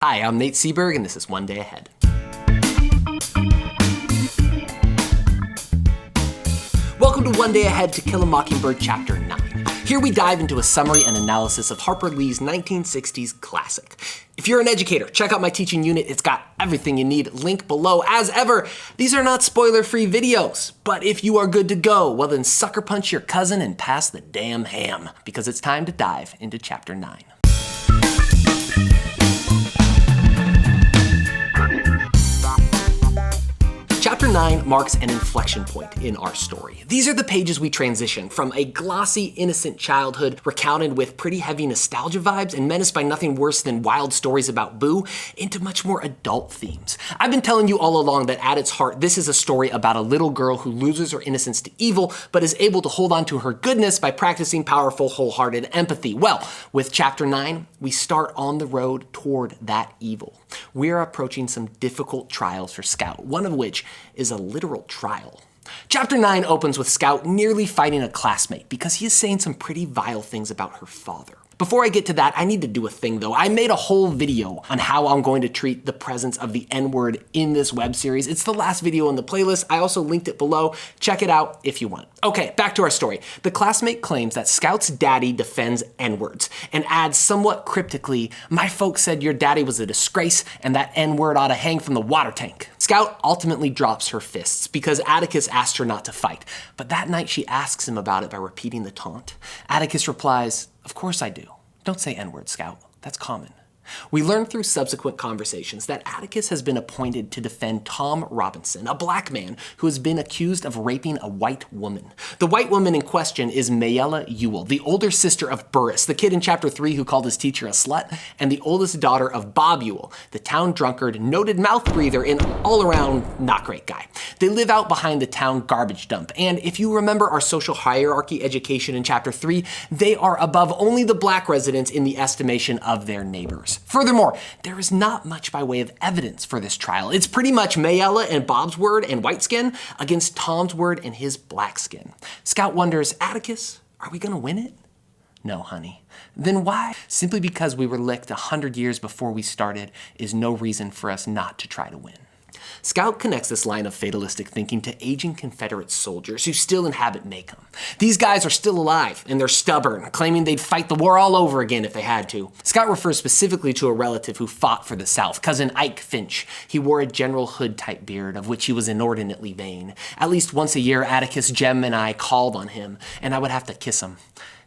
Hi, I'm Nate Seberg, and this is One Day Ahead. Welcome to One Day Ahead to Kill a Mockingbird Chapter 9. Here we dive into a summary and analysis of Harper Lee's 1960s classic. If you're an educator, check out my teaching unit. It's got everything you need. Link below. As ever, these are not spoiler-free videos, but if you are good to go, well then sucker punch your cousin and pass the damn ham, because it's time to dive into Chapter 9. Chapter 9 marks an inflection point in our story. These are the pages we transition from a glossy, innocent childhood recounted with pretty heavy nostalgia vibes and menaced by nothing worse than wild stories about Boo into much more adult themes. I've been telling you all along that at its heart, this is a story about a little girl who loses her innocence to evil, but is able to hold on to her goodness by practicing powerful, wholehearted empathy. Well, with Chapter 9, we start on the road toward that evil. We're approaching some difficult trials for Scout, one of which is a literal trial. Chapter 9 opens with Scout nearly fighting a classmate because he is saying some pretty vile things about her father. Before I get to that, I need to do a thing though. I made a whole video on how I'm going to treat the presence of the N-word in this web series. It's the last video in the playlist. I also linked it below. Check it out if you want. Okay, back to our story. The classmate claims that Scout's daddy defends N-words and adds somewhat cryptically, "My folks said your daddy was a disgrace and that N-word ought to hang from the water tank." Scout ultimately drops her fists because Atticus asked her not to fight, but that night she asks him about it by repeating the taunt. Atticus replies, "Of course I do. Don't say N-word, Scout. That's common." We learn through subsequent conversations that Atticus has been appointed to defend Tom Robinson, a black man who has been accused of raping a white woman. The white woman in question is Mayella Ewell, the older sister of Burris, the kid in Chapter 3 who called his teacher a slut, and the oldest daughter of Bob Ewell, the town drunkard, noted mouth breather, and all-around not great guy. They live out behind the town garbage dump, and if you remember our social hierarchy education in Chapter 3, they are above only the black residents in the estimation of their neighbors. Furthermore, there is not much by way of evidence for this trial. It's pretty much Mayella and Bob's word and white skin against Tom's word and his black skin. Scout wonders, Atticus, are we gonna win it? No, honey. Then why? Simply because we were licked 100 years before we started is no reason for us not to try to win. Scout connects this line of fatalistic thinking to aging Confederate soldiers who still inhabit Macomb. These guys are still alive, and they're stubborn, claiming they'd fight the war all over again if they had to. Scout refers specifically to a relative who fought for the South, cousin Ike Finch. He wore a General Hood-type beard, of which he was inordinately vain. At least once a year, Atticus, Jem, and I called on him, and I would have to kiss him.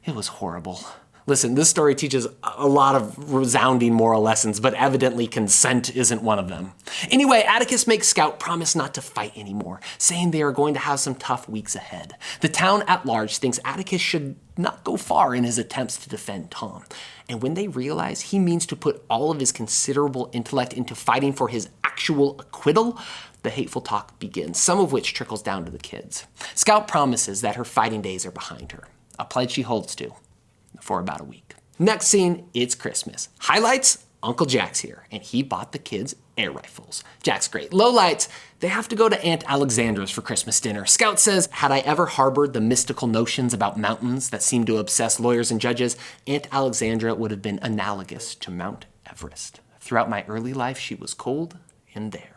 It was horrible. Listen, this story teaches a lot of resounding moral lessons, but evidently consent isn't one of them. Anyway, Atticus makes Scout promise not to fight anymore, saying they are going to have some tough weeks ahead. The town at large thinks Atticus should not go far in his attempts to defend Tom. And when they realize he means to put all of his considerable intellect into fighting for his actual acquittal, the hateful talk begins, some of which trickles down to the kids. Scout promises that her fighting days are behind her, a pledge she holds to for about a week. Next scene, it's Christmas. Highlights, Uncle Jack's here, and he bought the kids air rifles. Jack's great. Lowlights, they have to go to Aunt Alexandra's for Christmas dinner. Scout says, had I ever harbored the mystical notions about mountains that seem to obsess lawyers and judges, Aunt Alexandra would have been analogous to Mount Everest. Throughout my early life, she was cold and there.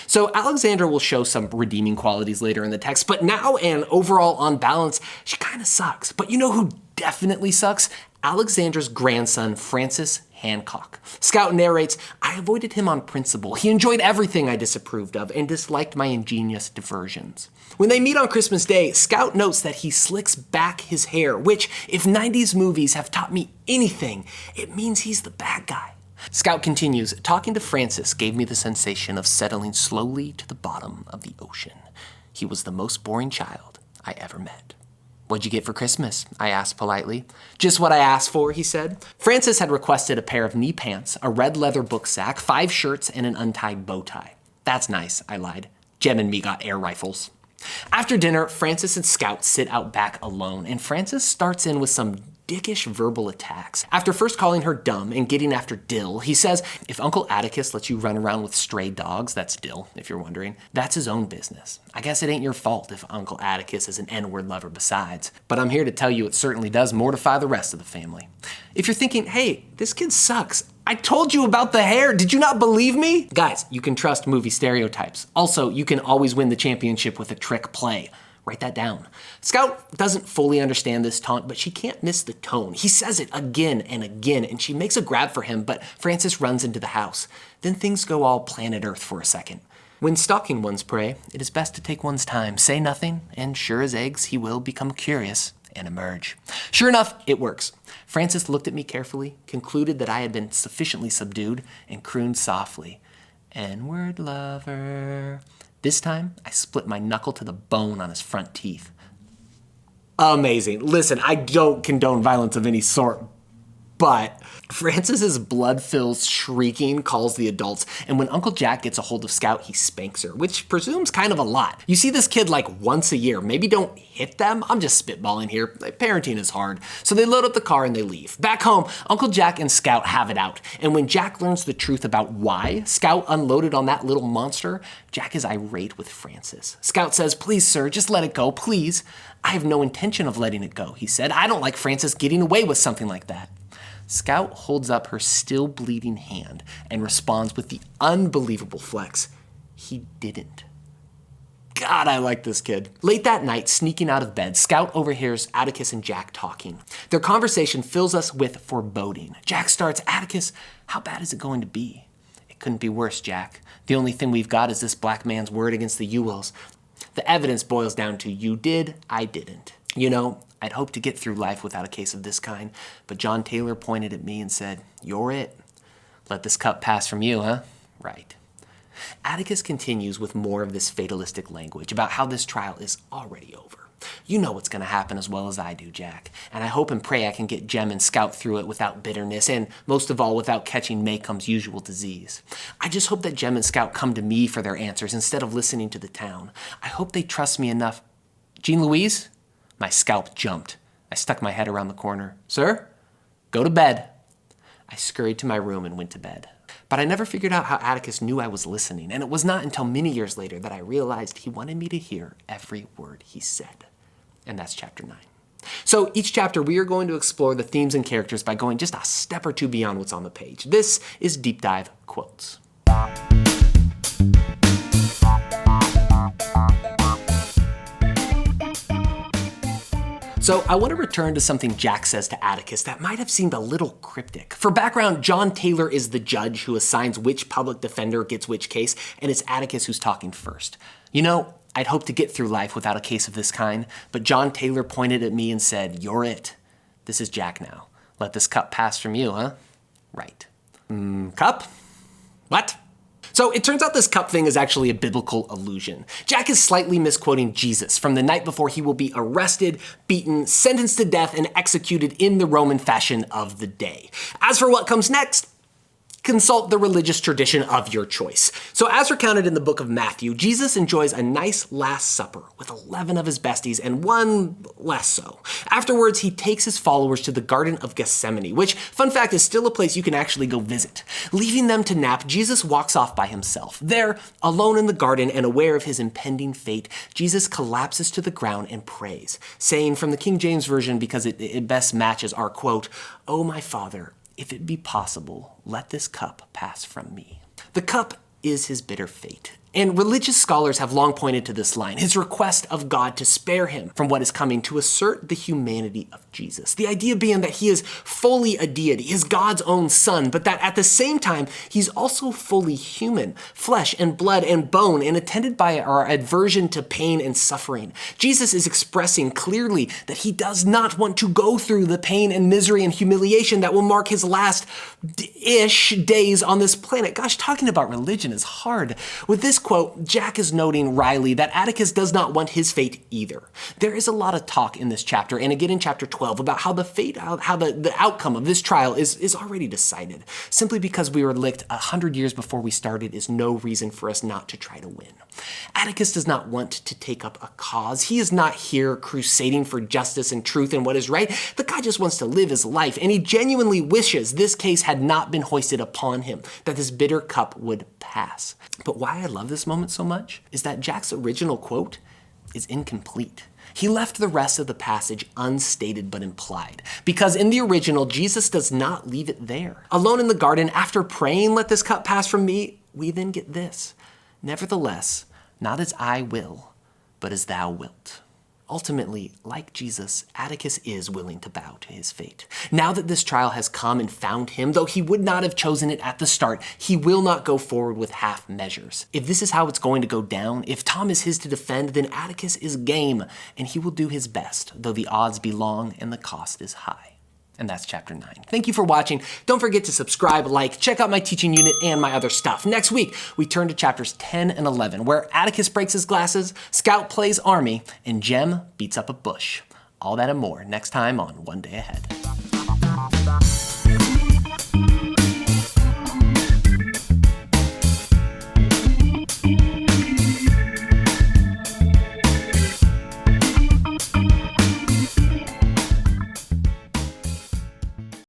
So Alexandra will show some redeeming qualities later in the text, but now and overall on balance, she kind of sucks. But you know who definitely sucks? Alexandra's grandson, Francis Hancock. Scout narrates, I avoided him on principle. He enjoyed everything I disapproved of and disliked my ingenious diversions. When they meet on Christmas Day, Scout notes that he slicks back his hair, which, if 90s movies have taught me anything, it means he's the bad guy. Scout continues, talking to Francis gave me the sensation of settling slowly to the bottom of the ocean. He was the most boring child I ever met. What'd you get for Christmas? I asked politely. Just what I asked for, he said. Francis had requested a pair of knee pants, a red leather book sack, 5 shirts, and an untied bow tie. That's nice, I lied. Jem and me got air rifles. After dinner, Francis and Scout sit out back alone, and Francis starts in with some dickish verbal attacks. After first calling her dumb and getting after Dill, he says, if Uncle Atticus lets you run around with stray dogs, that's Dill, if you're wondering, that's his own business. I guess it ain't your fault if Uncle Atticus is an N-word lover besides, but I'm here to tell you it certainly does mortify the rest of the family. If you're thinking, hey, this kid sucks, I told you about the hair. Did you not believe me? Guys, you can trust movie stereotypes. Also, you can always win the championship with a trick play. Write that down. Scout doesn't fully understand this taunt, but she can't miss the tone. He says it again and again, and she makes a grab for him, but Francis runs into the house. Then things go all planet Earth for a second. When stalking one's prey, it is best to take one's time, say nothing, and sure as eggs, he will become curious and emerge. Sure enough, it works. Francis looked at me carefully, concluded that I had been sufficiently subdued, and crooned softly, "N-word lover." This time, I split my knuckle to the bone on his front teeth. Amazing. Listen, I don't condone violence of any sort, but Francis's blood-filled shrieking calls the adults, and when Uncle Jack gets a hold of Scout, he spanks her, which presumes kind of a lot. You see this kid like once a year. Maybe don't hit them. I'm just spitballing here. Parenting is hard. So they load up the car and they leave. Back home, Uncle Jack and Scout have it out, and when Jack learns the truth about why Scout unloaded on that little monster, Jack is irate with Francis. Scout says, "Please, sir, just let it go, please." "I have no intention of letting it go," he said. "I don't like Francis getting away with something like that." Scout holds up her still bleeding hand and responds with the unbelievable flex, "He didn't." God, I like this kid. Late that night, sneaking out of bed, Scout overhears Atticus and Jack talking. Their conversation fills us with foreboding. Jack starts, "Atticus, how bad is it going to be?" "It couldn't be worse, Jack. The only thing we've got is this black man's word against the Ewells. The evidence boils down to you did, I didn't. You know, I'd hoped to get through life without a case of this kind, but John Taylor pointed at me and said, 'You're it. Let this cup pass from you, huh?' Right." Atticus continues with more of this fatalistic language about how this trial is already over. "You know what's going to happen as well as I do, Jack, and I hope and pray I can get Jem and Scout through it without bitterness, and most of all, without catching Maycomb's usual disease. I just hope that Jem and Scout come to me for their answers instead of listening to the town. I hope they trust me enough." "Jean Louise?" My scalp jumped. I stuck my head around the corner. "Sir? Go to bed." I scurried to my room and went to bed. But I never figured out how Atticus knew I was listening, and it was not until many years later that I realized he wanted me to hear every word he said. And that's chapter 9. So each chapter we are going to explore the themes and characters by going just a step or two beyond what's on the page. This is Deep Dive Quotes. So I want to return to something Jack says to Atticus that might have seemed a little cryptic. For background, John Taylor is the judge who assigns which public defender gets which case, and it's Atticus who's talking first. "You know, I'd hoped to get through life without a case of this kind, but John Taylor pointed at me and said, 'You're it.' This is Jack now. Let this cup pass from you, huh?" "Right." Cup? What?" So it turns out this cup thing is actually a biblical allusion. Jack is slightly misquoting Jesus from the night before he will be arrested, beaten, sentenced to death, and executed in the Roman fashion of the day. As for what comes next, consult the religious tradition of your choice. So as recounted in the book of Matthew, Jesus enjoys a nice Last Supper with 11 of his besties and one less so. Afterwards, he takes his followers to the Garden of Gethsemane, which, fun fact, is still a place you can actually go visit. Leaving them to nap, Jesus walks off by himself. There, alone in the garden and aware of his impending fate, Jesus collapses to the ground and prays, saying from the King James Version, because it best matches our quote, "Oh my Father, if it be possible, let this cup pass from me." The cup is his bitter fate. And religious scholars have long pointed to this line, his request of God to spare him from what is coming, to assert the humanity of Jesus. The idea being that he is fully a deity, is God's own son, but that at the same time, he's also fully human, flesh and blood and bone, and attended by our aversion to pain and suffering. Jesus is expressing clearly that he does not want to go through the pain and misery and humiliation that will mark his last-ish days on this planet. Gosh, talking about religion is hard. With this quote, Jack is noting wryly that Atticus does not want his fate either. There is a lot of talk in this chapter, and again in chapter 12, about how the outcome of this trial is already decided. Simply because we were licked 100 years before we started is no reason for us not to try to win. Atticus does not want to take up a cause. He is not here crusading for justice and truth and what is right. The guy just wants to live his life, and he genuinely wishes this case had not been hoisted upon him, that this bitter cup would pass. But why I love this moment so much is that Jack's original quote is incomplete. He left the rest of the passage unstated but implied, because in the original, Jesus does not leave it there. Alone in the garden, after praying, "Let this cup pass from me," we then get this: "Nevertheless, not as I will, but as thou wilt." Ultimately, like Jesus, Atticus is willing to bow to his fate. Now that this trial has come and found him, though he would not have chosen it at the start, he will not go forward with half measures. If this is how it's going to go down, if Tom is his to defend, then Atticus is game, and he will do his best, though the odds be long and the cost is high. And that's chapter 9. Thank you for watching. Don't forget to subscribe, like, check out my teaching unit and my other stuff. Next week, we turn to chapters 10 and 11, where Atticus breaks his glasses, Scout plays army, and Jem beats up a bush. All that and more next time on One Day Ahead.